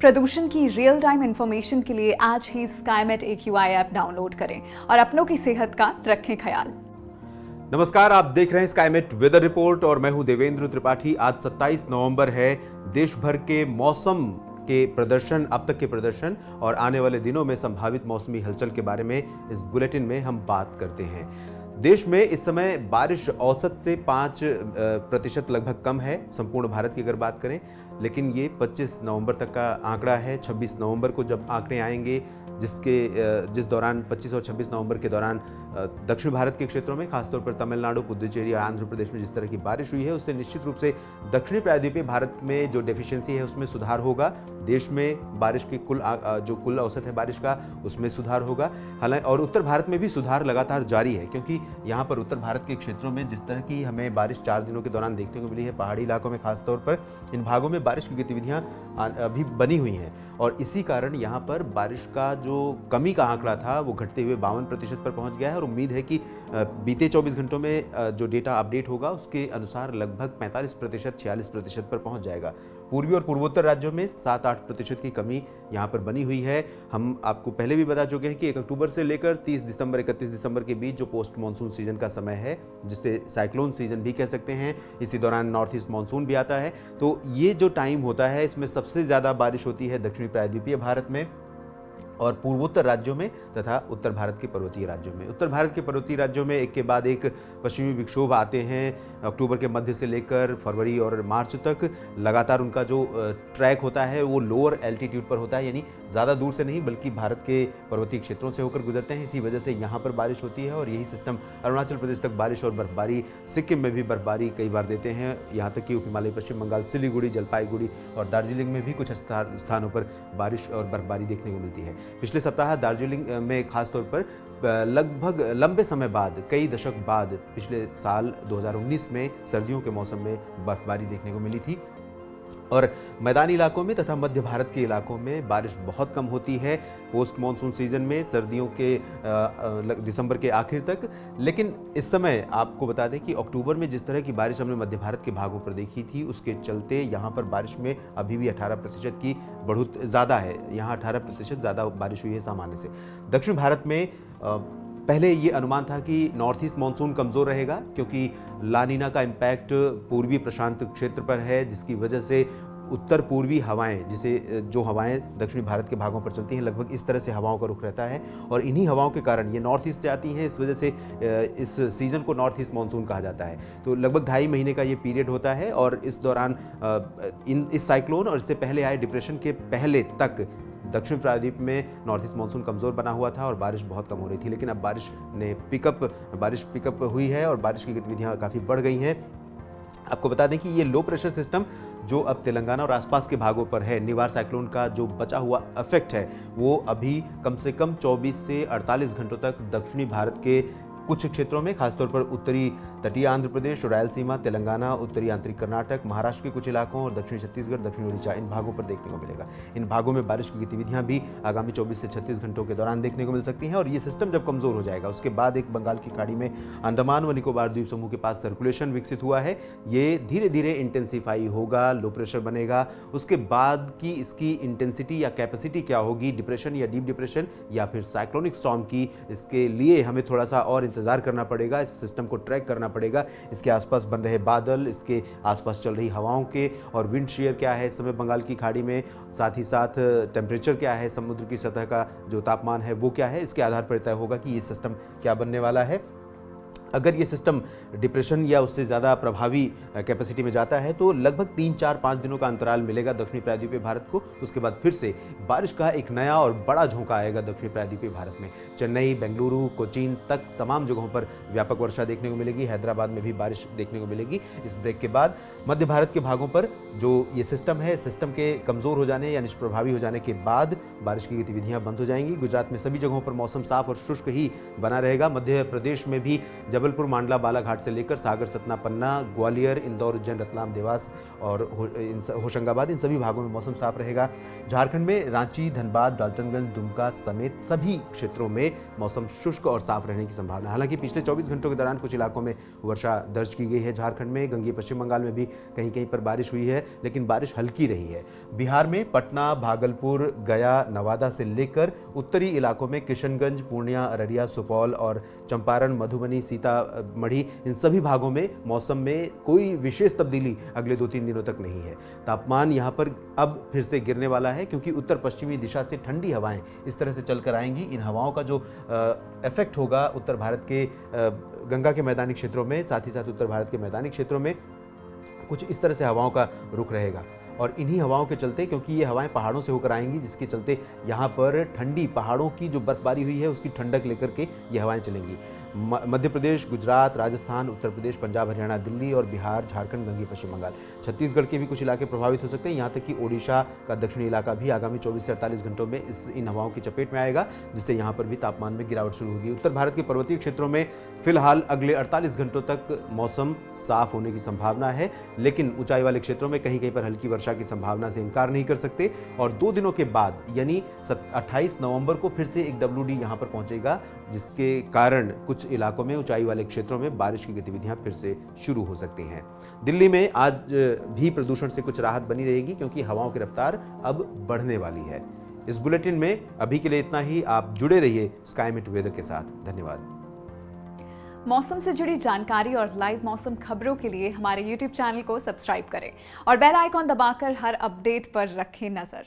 प्रदूषण की real time information के लिए आज ही स्काईमेट AQI ऐप डाउनलोड करें और अपनों की सेहत का रखें ख्याल। नमस्कार, आप देख रहे हैं स्काईमेट वेदर रिपोर्ट और मैं हूं देवेंद्र त्रिपाठी। आज 27 नवंबर है। देश भर के मौसम के प्रदर्शन, अब तक के प्रदर्शन और आने वाले दिनों में संभावित मौसमी हलचल के बारे में इस बुलेटिन में हम बात करते हैं। देश में इस समय बारिश औसत से 5% लगभग कम है संपूर्ण भारत की अगर बात करें, लेकिन ये 25 नवंबर तक का आंकड़ा है। 26 नवंबर को जब आंकड़े आएंगे जिस दौरान 25 और 26 नवंबर के दौरान दक्षिण भारत के क्षेत्रों में, खासतौर पर तमिलनाडु, पुदुचेरी और आंध्र प्रदेश में जिस तरह की बारिश हुई है, उससे निश्चित रूप से दक्षिणी प्रायद्वीपीय भारत में जो डेफिशिएंसी है उसमें सुधार होगा। देश में बारिश की जो कुल औसत है बारिश का, उसमें सुधार होगा। हालांकि और उत्तर भारत में भी सुधार लगातार जारी है, क्योंकि यहाँ पर उत्तर भारत के क्षेत्रों में जिस तरह की हमें बारिश 4 दिनों के दौरान देखने को मिली है, पहाड़ी इलाकों में खासतौर पर, इन भागों में बारिश की गतिविधियाँ अभी बनी हुई हैं और इसी कारण यहाँ पर बारिश का जो कमी का आंकड़ा था वो घटते हुए 52% पर पहुंच गया है। और उम्मीद है कि बीते 24 घंटों में जो डेटा अपडेट होगा उसके अनुसार लगभग 45%, 46% पर पहुंच जाएगा। पूर्वी और पूर्वोत्तर राज्यों में 7-8% की कमी यहाँ पर बनी हुई है। हम आपको पहले भी बता चुके हैं कि 1 अक्टूबर से लेकर 30 दिसंबर, 31 दिसंबर के बीच जो पोस्ट मानसून सीजन का समय है, जिसे साइक्लोन सीजन भी कह सकते हैं, इसी दौरान नॉर्थ ईस्ट मानसून भी आता है। तो ये जो टाइम होता है, इसमें सबसे ज़्यादा बारिश होती है दक्षिणी प्रायद्वीपीय भारत में और पूर्वोत्तर राज्यों में तथा उत्तर भारत के पर्वतीय राज्यों में। उत्तर भारत के पर्वतीय राज्यों में एक के बाद एक पश्चिमी विक्षोभ आते हैं। अक्टूबर के मध्य से लेकर फरवरी और मार्च तक लगातार उनका जो ट्रैक होता है वो लोअर एल्टीट्यूड पर होता है, यानी ज़्यादा दूर से नहीं बल्कि भारत के पर्वतीय क्षेत्रों से होकर गुजरते हैं। इसी वजह से यहाँ पर बारिश होती है और यही सिस्टम अरुणाचल प्रदेश तक बारिश और बर्फबारी, सिक्किम में भी बर्फबारी कई बार देते हैं। यहाँ तक कि उप हिमालय, पश्चिम बंगाल, सिलीगुड़ी, जलपाईगुड़ी और दार्जिलिंग में भी कुछ स्थानों पर बारिश और बर्फबारी देखने को मिलती है। पिछले सप्ताह दार्जिलिंग में खासतौर पर लगभग लंबे समय बाद, कई दशक बाद, पिछले साल 2019 में सर्दियों के मौसम में बर्फबारी देखने को मिली थी और मैदानी इलाकों में तथा मध्य भारत के इलाकों में बारिश बहुत कम होती है पोस्ट मानसून सीजन में, सर्दियों के दिसंबर के आखिर तक। लेकिन इस समय आपको बता दें कि अक्टूबर में जिस तरह की बारिश हमने मध्य भारत के भागों पर देखी थी, उसके चलते यहाँ पर बारिश में अभी भी 18% की बढ़ोत ज़्यादा है। यहाँ 18% ज़्यादा बारिश हुई है सामान्य से। दक्षिण भारत में पहले ये अनुमान था कि नॉर्थ ईस्ट मानसून कमज़ोर रहेगा, क्योंकि लानीना का इम्पैक्ट पूर्वी प्रशांत क्षेत्र पर है, जिसकी वजह से उत्तर पूर्वी हवाएं, जो हवाएं दक्षिणी भारत के भागों पर चलती हैं, लगभग इस तरह से हवाओं का रुख रहता है और इन्हीं हवाओं के कारण ये नॉर्थ ईस्ट से आती हैं। इस वजह से इस सीज़न को नॉर्थ ईस्ट मानसून कहा जाता है। तो लगभग 2.5 महीने का ये पीरियड होता है और इस दौरान इस साइक्लोन और इससे पहले आए डिप्रेशन के पहले तक दक्षिण प्रायद्वीप में नॉर्थ ईस्ट मानसून कमज़ोर बना हुआ था और बारिश बहुत कम हो रही थी। लेकिन अब बारिश पिकअप हुई है और बारिश की गतिविधियाँ काफ़ी बढ़ गई हैं। आपको बता दें कि ये लो प्रेशर सिस्टम जो अब तेलंगाना और आसपास के भागों पर है, निवार साइक्लोन का जो बचा हुआ इफेक्ट है, वो अभी कम से कम 24 से 48 घंटों तक दक्षिणी भारत के कुछ क्षेत्रों में, खासतौर पर उत्तरी तटीय आंध्र प्रदेश, रायलसीमा, तेलंगाना, उत्तरी आंतरिक कर्नाटक, महाराष्ट्र के कुछ इलाकों और दक्षिणी छत्तीसगढ़, दक्षिणी उड़ीसा, इन भागों पर देखने को मिलेगा। इन भागों में बारिश की गतिविधियां भी आगामी 24 से 36 घंटों के दौरान देखने को मिल सकती हैं और ये सिस्टम जब कमजोर हो जाएगा, उसके बाद एक बंगाल की खाड़ी में अंडमान व निकोबार द्वीप समूह के पास सर्कुलेशन विकसित हुआ है। ये धीरे धीरे इंटेंसीफाई होगा, लो प्रेशर बनेगा। उसके बाद की इसकी इंटेंसिटी या कैपेसिटी क्या होगी, डिप्रेशन या डीप डिप्रेशन या फिर साइक्लोनिक स्टॉर्म की, इसके लिए हमें थोड़ा सा और इंतजार करना पड़ेगा। इस सिस्टम को ट्रैक करना पड़ेगा, इसके आसपास बन रहे बादल, इसके आसपास चल रही हवाओं के और विंड शेयर क्या है इस समय बंगाल की खाड़ी में, साथ ही साथ टेम्परेचर क्या है, समुद्र की सतह का जो तापमान है वो क्या है, इसके आधार पर तय होगा कि ये सिस्टम क्या बनने वाला है। अगर ये सिस्टम डिप्रेशन या उससे ज़्यादा प्रभावी कैपेसिटी में जाता है तो लगभग 3-4-5 दिनों का अंतराल मिलेगा दक्षिणी प्रायद्वीपीय भारत को। उसके बाद फिर से बारिश का एक नया और बड़ा झोंका आएगा दक्षिणी प्रायद्वीपीय भारत में। चेन्नई, बेंगलुरु, कोचीन तक तमाम जगहों पर व्यापक वर्षा देखने को मिलेगी। हैदराबाद में भी बारिश देखने को मिलेगी। इस ब्रेक के बाद मध्य भारत के भागों पर जो ये सिस्टम है, सिस्टम के कमज़ोर हो जाने या निष्प्रभावी हो जाने के बाद बारिश की गतिविधियाँ बंद हो जाएंगी। गुजरात में सभी जगहों पर मौसम साफ और शुष्क ही बना रहेगा। मध्य प्रदेश में भी जब जबलपुर, मांडला, बालाघाट से लेकर सागर, सतना, पन्ना, ग्वालियर, इंदौर, उज्जैन, रतलाम, देवास और होशंगाबाद, इन सभी भागों में मौसम साफ रहेगा। झारखंड में रांची, धनबाद, डाल्टनगंज, दुमका समेत सभी क्षेत्रों में मौसम शुष्क और साफ रहने की संभावना। हालांकि पिछले 24 घंटों के दौरान कुछ इलाकों में वर्षा दर्ज की गई है। झारखंड में, गंगीय पश्चिम बंगाल में भी कहीं कहीं पर बारिश हुई है, लेकिन बारिश हल्की रही है। बिहार में पटना, भागलपुर, गया, नवादा से लेकर उत्तरी इलाकों में किशनगंज, पूर्णिया, अररिया, सुपौल और चंपारण, मधुबनी, सीतामढ़ी, इन सभी भागों में मौसम में कोई विशेष तब्दीली अगले 2-3 दिनों तक नहीं है। तापमान यहाँ पर अब फिर से गिरने वाला है, क्योंकि उत्तर पश्चिमी दिशा से ठंडी हवाएं इस तरह से चलकर आएंगी। इन हवाओं का जो इफेक्ट होगा उत्तर भारत के गंगा के मैदानी क्षेत्रों में, साथ ही साथ उत्तर भारत के मैदानी क्षेत्रों में कुछ इस तरह से हवाओं का रुख रहेगा। और इन्हीं हवाओं के चलते, क्योंकि ये हवाएं पहाड़ों से होकर आएंगी, जिसके चलते यहाँ पर ठंडी पहाड़ों की जो बर्फबारी हुई है उसकी ठंडक लेकर के ये हवाएं चलेंगी। मध्य प्रदेश, गुजरात, राजस्थान, उत्तर प्रदेश, पंजाब, हरियाणा, दिल्ली और बिहार, झारखंड, गंगीय पश्चिम बंगाल, छत्तीसगढ़ के भी कुछ इलाके प्रभावित हो सकते हैं। यहाँ तक कि ओडिशा का दक्षिणी इलाका भी आगामी 24 से 48 घंटों में इन हवाओं की चपेट में आएगा, जिससे यहाँ पर भी तापमान में गिरावट शुरू होगी। उत्तर भारत के पर्वतीय क्षेत्रों में फिलहाल अगले 48 घंटों तक मौसम साफ होने की संभावना है, लेकिन ऊंचाई वाले क्षेत्रों में कहीं कहीं पर हल्की वर्षा की संभावना से इनकार नहीं कर सकते। और 2 दिनों के बाद यानी 28 नवंबर को फिर से एक WD यहाँ पर पहुंचेगा, जिसके कारण कुछ इलाकों में, ऊंचाई वाले क्षेत्रों में बारिश की गतिविधियां फिर से शुरू हो सकती हैं। दिल्ली में आज भी प्रदूषण से कुछ राहत बनी रहेगी, क्योंकि हवाओं की रफ्तार अब बढ़ने वाली है। इस बुलेटिन में अभी के लिए इतना ही। आप जुड़े रहिए स्काईमेट वेदर के साथ। धन्यवाद। मौसम से जुड़ी जानकारी और लाइव मौसम खबरों के लिए हमारे YouTube चैनल को सब्सक्राइब करें और बेल आइकॉन दबाकर हर अपडेट पर रखें नजर।